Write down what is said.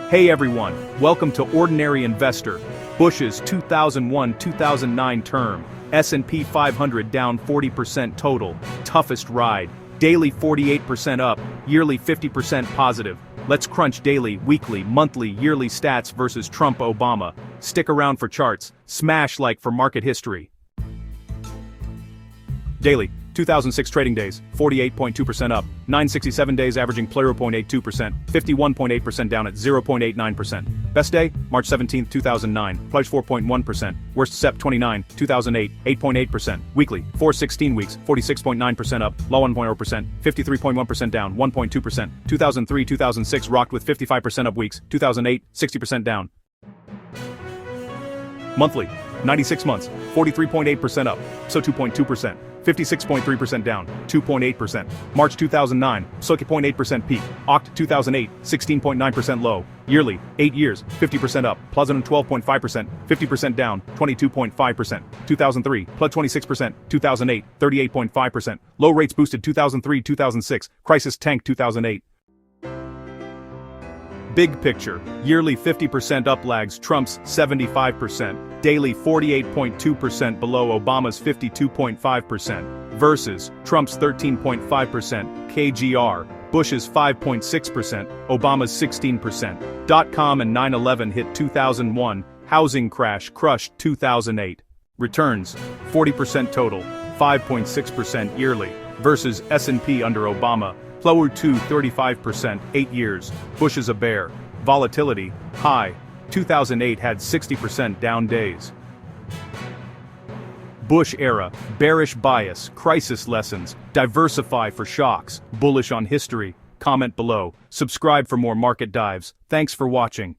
Hey everyone, welcome to Ordinary Investor. Bush's 2001-2009 term, S&P 500 down 40% total, toughest ride. Daily 48% up, yearly 50% positive. Let's crunch daily, weekly, monthly, yearly stats versus Trump-Obama. Stick around for charts, smash like for market history. Daily, 2006 trading days, 48.2% up, 967 days averaging 0.82%, 51.8% down at 0.89%. Best day, March 17, 2009, plus 4.1%. Worst Sep 29, 2008, 8.8%. Weekly, 416 weeks, 46.9% up, low 1.0%, 53.1% down, 1.2%. 2003-2006 rocked with 55% up weeks, 2008, 60% down. Monthly, 96 months, 43.8% up, so 2.2%. 56.3% down, 2.8%. March 2009, so 0.8% peak. Oct 2008, 16.9% low. Yearly, 8 years, 50% up, plus 12.5%, 50% down, 22.5%. 2003, plus 26%, 2008, 38.5%. Low rates boosted 2003-2006, crisis tanked 2008. Big picture, yearly 50% up lags Trump's 75%, daily 48.2% below Obama's 52.5%, versus Trump's 13.5%, KGR, Bush's 5.6%, Obama's 16%. .com and 9/11 hit 2001, housing crash crushed 2008. Returns, 40% total, 5.6% yearly, versus S&P under Obama, lower to 35%, 8 years, Bush is a bear. Volatility, high, 2008 had 60% down days. Bush era, bearish bias, crisis lessons, diversify for shocks, bullish on history. Comment below, subscribe for more market dives. Thanks for watching.